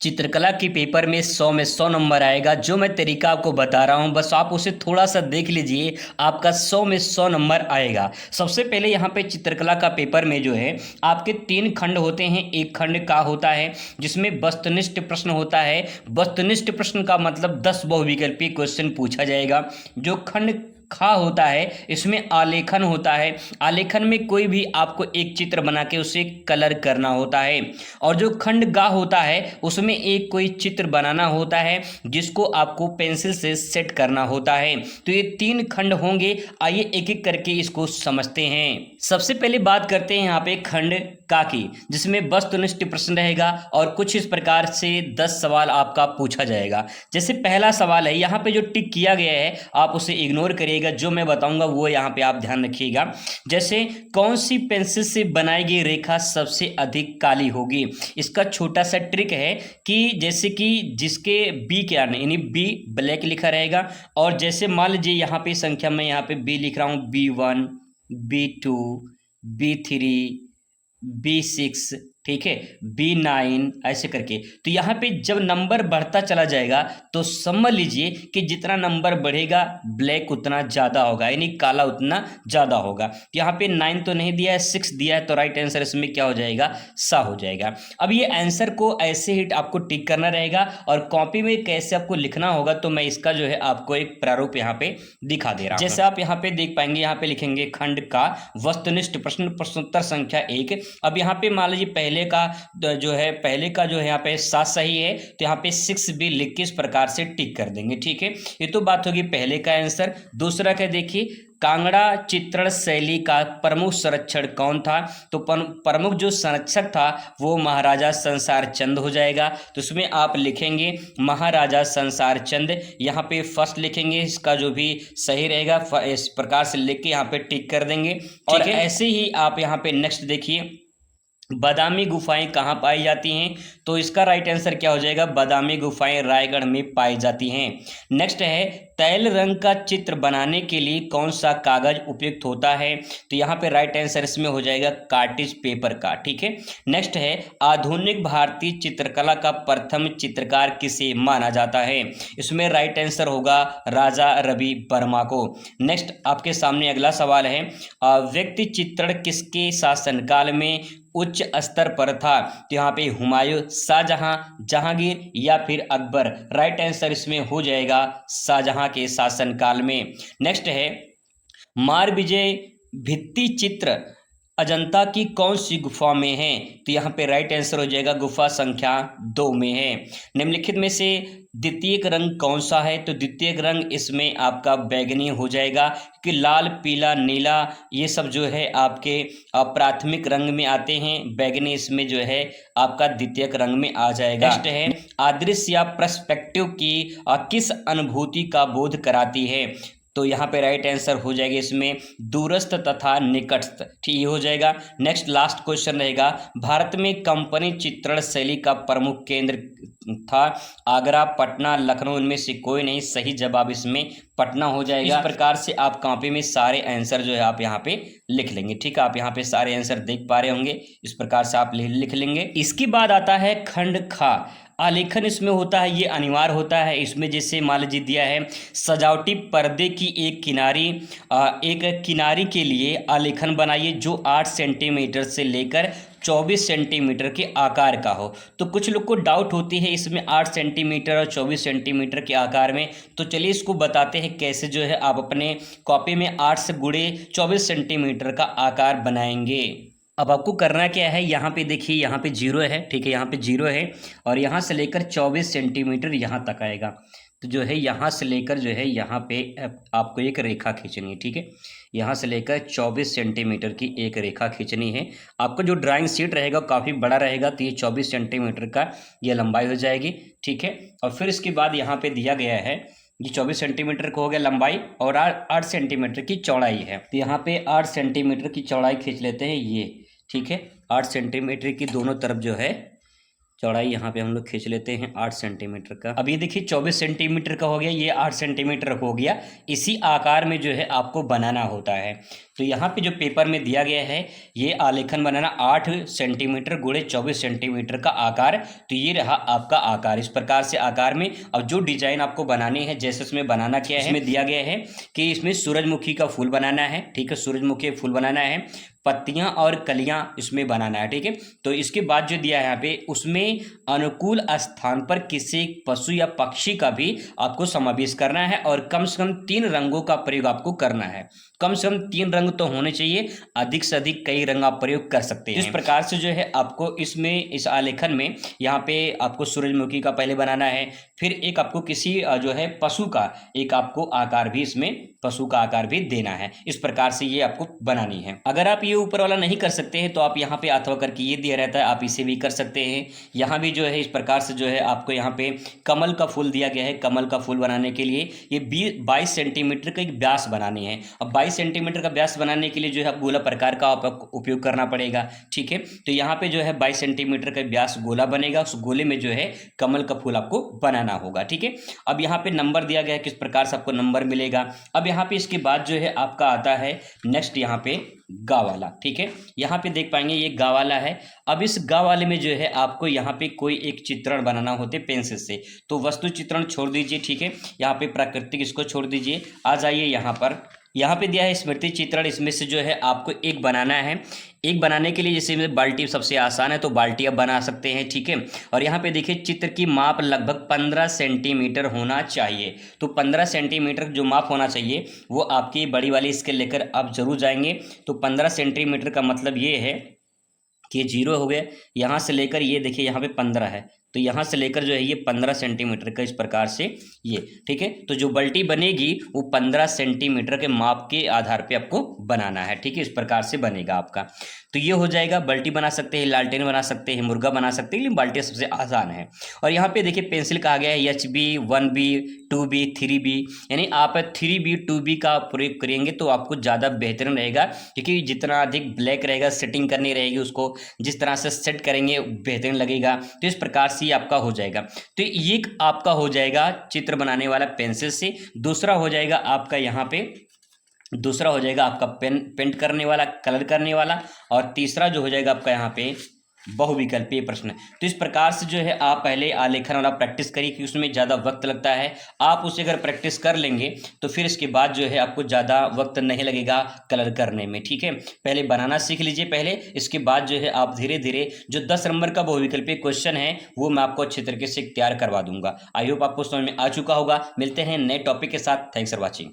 चित्रकला की पेपर में 100 में 100 नंबर आएगा। जो मैं तरीका आपको बता रहा हूँ बस आप उसे थोड़ा सा देख लीजिए, आपका 100 में 100 नंबर आएगा। सबसे पहले यहाँ पे चित्रकला का पेपर में जो है आपके 3 खंड होते हैं। एक खंड का होता है जिसमें वस्तुनिष्ठ प्रश्न होता है। वस्तुनिष्ठ प्रश्न का मतलब 10 बहुविकल्पीय क्वेश्चन पूछा जाएगा। जो खंड खा होता है इसमें आलेखन होता है। आलेखन में कोई भी आपको एक चित्र बना के उसे कलर करना होता है। और जो खंड गा होता है उसमें एक कोई चित्र बनाना होता है जिसको आपको पेंसिल से सेट करना होता है। तो ये 3 खंड होंगे। आइए एक एक करके इसको समझते हैं। सबसे पहले बात करते हैं यहाँ पे खंड का की, जिसमें वस्तुनिष्ठ प्रश्न रहेगा और कुछ इस प्रकार से 10 सवाल आपका पूछा जाएगा। जैसे पहला सवाल है, यहाँ पे जो टिक किया गया है आप उसे इग्नोर करिएगा, जो मैं बताऊंगा वो यहाँ पे आप ध्यान रखिएगा। जैसे कौन सी पेंसिल से बनाई गई रेखा सबसे अधिक काली होगी। इसका छोटा सा ट्रिक है कि जैसे कि जिसके बी क्या यानी बी ब्लैक लिखा रहेगा, और जैसे मान लीजिए यहाँ पे संख्या में यहाँ पे बी लिख रहा हूँ, B1 B2 B3 B6, ठीक है, B9 ऐसे करके। तो यहाँ पे जब नंबर बढ़ता चला जाएगा तो समझ लीजिए कि जितना नंबर बढ़ेगा ब्लैक उतना ज़्यादा होगा, यानी काला उतना ज़्यादा होगा। तो यहाँ पे 9 तो नहीं दिया है, 6 दिया है, तो राइट आंसर इसमें क्या हो जाएगा, सा हो जाएगा। अब ये आंसर को ऐसे ही आपको टिक करना रहेगा और कॉपी में कैसे आपको लिखना होगा तो मैं इसका जो है आपको एक प्रारूप यहाँ पे दिखा दे रहा हूँ। जैसे आप यहाँ पे देख पाएंगे, यहाँ पे लिखेंगे खंड का वस्तुनिष्ठ प्रश्न प्रश्नोत्तर संख्या 1। अब यहाँ पे मान लीजिए पहले का जो है यहाँ पे 7 सही है, तो यहाँ पे 6 भी लिख के इस प्रकार से टिक कर देंगे। ठीक है, ये तो बात होगी पहले का आंसर। दूसरा क्या देखिए, कांगड़ा चित्रण शैली का प्रमुख संरक्षक कौन था। तो प्रमुख जो संरक्षक था वो महाराजा संसार चंद हो जाएगा। तो उसमें आप लिखेंगे महाराजा संसार चंद, यहाँ पे फर्स्ट लिखेंगे, इसका जो भी सही रहेगा इस प्रकार से लिख के यहाँ पे टिक कर देंगे। और ऐसे ही आप यहाँ पे नेक्स्ट देखिए, बादामी गुफाएं कहाँ पाई जाती हैं। तो इसका राइट आंसर क्या हो जाएगा, बादामी गुफाएं रायगढ़ में पाई जाती हैं। नेक्स्ट है तैल रंग का चित्र बनाने के लिए कौन सा कागज उपयुक्त होता है। तो यहाँ पे राइट आंसर इसमें हो जाएगा कार्टिज पेपर का। ठीक है, नेक्स्ट है आधुनिक भारतीय चित्रकला का प्रथम चित्रकार किसे माना जाता है। इसमें राइट आंसर होगा राजा रवि वर्मा को। नेक्स्ट आपके सामने अगला सवाल है, व्यक्ति चित्रण किसके शासनकाल में उच्च स्तर पर था। तो यहाँ पे हुमायूं, शाहजहां, जहांगीर या फिर अकबर। राइट आंसर इसमें हो जाएगा शाहजहां के शासनकाल में। नेक्स्ट है मारविजय भित्ति चित्र अजंता की कौन सी गुफा में है। तो यहाँ पे राइट आंसर हो जाएगा गुफा संख्या 2 में है। निम्नलिखित में से द्वितीयक रंग कौन सा है। तो द्वितीयक रंग इसमें आपका बैगनी हो जाएगा, कि लाल पीला नीला ये सब जो है आपके प्राथमिक रंग में आते हैं। बैगनी इसमें जो है आपका द्वितीयक रंग में आ जाएगा। नेक्स्ट है अदृश्य या पर्सपेक्टिव की किस अनुभूति का बोध कराती है। तो यहाँ पे राइट आंसर हो जाएगा इसमें दूरस्थ तथा निकटस्थ। ठीक हो जाएगा। नेक्स्ट लास्ट क्वेश्चन रहेगा, भारत में कंपनी चित्रण शैली का प्रमुख केंद्र था आगरा, पटना, लखनऊ, इनमें से कोई नहीं। सही जवाब इसमें पटना हो जाएगा। इस प्रकार से आप कॉपी में सारे आंसर जो है आप यहाँ पे लिख लेंगे। ठीक है, आप यहाँ पे सारे आंसर देख पा रहे होंगे, इस प्रकार से आप लिख लेंगे। इसके बाद आता है खंड खा, आलेखन इसमें होता है, ये अनिवार्य होता है। इसमें जैसे मान लीजिए दिया है सजावटी पर्दे की एक किनारी के लिए आलेखन बनाइए जो 8 सेंटीमीटर से लेकर 24 सेंटीमीटर के आकार का हो। तो कुछ लोग को डाउट होती है इसमें 8 सेंटीमीटर और 24 सेंटीमीटर के आकार में। तो चलिए इसको बताते हैं कैसे जो है आप अपने कॉपी में 8 से गुणे 24 सेंटीमीटर का आकार बनाएंगे। अब आपको करना क्या है, यहाँ पे देखिए, यहाँ पे 0 है। ठीक है, यहाँ पे 0 है और यहाँ से लेकर 24 सेंटीमीटर यहाँ तक आएगा। तो जो है यहाँ से लेकर जो है यहाँ पे आपको एक रेखा खींचनी है। ठीक है, यहाँ से लेकर 24 सेंटीमीटर की एक रेखा खींचनी है। आपका जो ड्राइंग शीट रहेगा काफ़ी बड़ा रहेगा, तो ये 24 सेंटीमीटर का ये लंबाई हो जाएगी। ठीक है, और फिर इसके बाद यहाँ पे दिया गया है ये 24 सेंटीमीटर का हो गया लंबाई और 8 सेंटीमीटर की चौड़ाई है। तो यहाँ पे 8 सेंटीमीटर की चौड़ाई खींच लेते हैं ये। ठीक है, 8 सेंटीमीटर की दोनों तरफ जो है चौड़ाई यहाँ पे हम लोग खींच लेते हैं 8 सेंटीमीटर का। अब ये देखिए 24 सेंटीमीटर का हो गया, ये 8 सेंटीमीटर हो गया। इसी आकार में जो है आपको बनाना होता है। तो यहाँ पे जो पेपर में दिया गया है, ये आलेखन बनाना 8 सेंटीमीटर गुणे 24 सेंटीमीटर का आकार। तो ये रहा आपका आकार। इस प्रकार से आकार में अब जो डिजाइन आपको बनानी है, जैसे इसमें बनाना क्या है, इसमें दिया गया है कि इसमें सूरजमुखी का फूल बनाना है। ठीक है, सूरजमुखी फूल बनाना है, पत्तियां और कलियां इसमें बनाना है। ठीक है, तो इसके बाद जो दिया है यहाँ पे, उसमें अनुकूल स्थान पर किसी पशु या पक्षी का भी आपको समावेश करना है और कम से कम 3 रंगों का प्रयोग आपको करना है। कम से कम 3 रंग तो होने चाहिए, अधिक से अधिक कई रंग आप प्रयोग कर सकते हैं। इस प्रकार से जो है आपको इसमें इस आलेखन में यहाँ पे आपको सूरजमुखी का पहले बनाना है, फिर एक आपको किसी जो है पशु का एक आपको आकार भी, इसमें पशु का आकार भी देना है। इस प्रकार से ये आपको बनानी है। अगर आप ये ऊपर वाला नहीं कर सकते हैं तो आप यहाँ पे अथवा करके ये दिया रहता है, आप इसे भी कर सकते हैं। यहाँ भी जो है इस प्रकार से जो है आपको यहाँ पे कमल का फूल दिया गया है। कमल का फूल बनाने के लिए ये 22 सेंटीमीटर का एक व्यास बनानी है। अब 22 सेंटीमीटर का व्यास बनाने के लिए जो है गोला प्रकार का उपयोग करना पड़ेगा। ठीक है, तो यहाँ पे जो है 22 सेंटीमीटर का व्यास गोला बनेगा, उस गोले में जो है कमल का फूल आपको बनाना होगा। ठीक है, अब यहाँ पे नंबर दिया गया है, किस प्रकार से आपको नंबर मिलेगा। अब यहाँ पे इसके बाद जो है आपका आता है नेक्स्ट यहाँ पे गा वाला। ठीक है, यहाँ पे देख पाएंगे ये गा वाला है। अब इस गा वाले में जो है आपको यहाँ पे कोई एक चित्रण बनाना होते पेंसिल से, तो वस्तु चित्रण छोड़ दीजिए। ठीक है, यहाँ पे प्राकृतिक इसको छोड़ दीजिए, आ जाइए यहाँ पर। यहाँ पे दिया है स्मृति चित्रण, इसमें से जो है आपको एक बनाना है। एक बनाने के लिए जैसे बाल्टी सबसे आसान है, तो बाल्टी आप बना सकते हैं। ठीक है, और यहाँ पे देखिए चित्र की माप लगभग 15 सेंटीमीटर होना चाहिए। तो 15 सेंटीमीटर जो माप होना चाहिए वो आपकी बड़ी वाली स्केल लेकर आप जरूर जाएंगे। तो 15 सेंटीमीटर का मतलब ये है कि 0 हो गया, यहाँ से लेकर ये देखिए यहाँ पे 15 है, तो यहाँ से लेकर जो है ये 15 सेंटीमीटर का, इस प्रकार से ये। ठीक है, तो जो बाल्टी बनेगी वो 15 सेंटीमीटर के माप के आधार पे आपको बनाना है। ठीक है, इस प्रकार से बनेगा आपका। तो ये हो जाएगा, बाल्टी बना सकते हैं, लालटेन बना सकते हैं, मुर्गा बना सकते हैं, लेकिन बाल्टी सबसे आसान है। और यहाँ पे देखिए पेंसिल कहा गया है HB 1B 2B 3B, यानी आप 3B 2B का प्रयोग करेंगे तो आपको ज़्यादा बेहतरीन रहेगा, क्योंकि जितना अधिक ब्लैक रहेगा, सेटिंग करनी रहेगी, उसको जिस तरह से सेट करेंगे बेहतरीन लगेगा। तो इस प्रकार से ये आपका हो जाएगा। तो ये आपका हो जाएगा चित्र बनाने वाला पेंसिल से। दूसरा हो जाएगा आपका यहाँ पे, दूसरा हो जाएगा आपका पेंट करने वाला, कलर करने वाला, और तीसरा जो हो जाएगा आपका यहाँ पे बहुविकल्पीय प्रश्न। तो इस प्रकार से जो है आप पहले आलेखन वाला प्रैक्टिस करिए, कि उसमें ज़्यादा वक्त लगता है। आप उसे अगर प्रैक्टिस कर लेंगे तो फिर इसके बाद जो है आपको ज़्यादा वक्त नहीं लगेगा कलर करने में। ठीक है, पहले बनाना सीख लीजिए पहले, इसके बाद जो है आप धीरे धीरे जो 10 नंबर का बहुविकल्पीय क्वेश्चन है वो मैं आपको अच्छे तरीके से तैयार करवा दूंगा। आई होप आपको समझ में आ चुका होगा। मिलते हैं नए टॉपिक के साथ। Thanks for watching.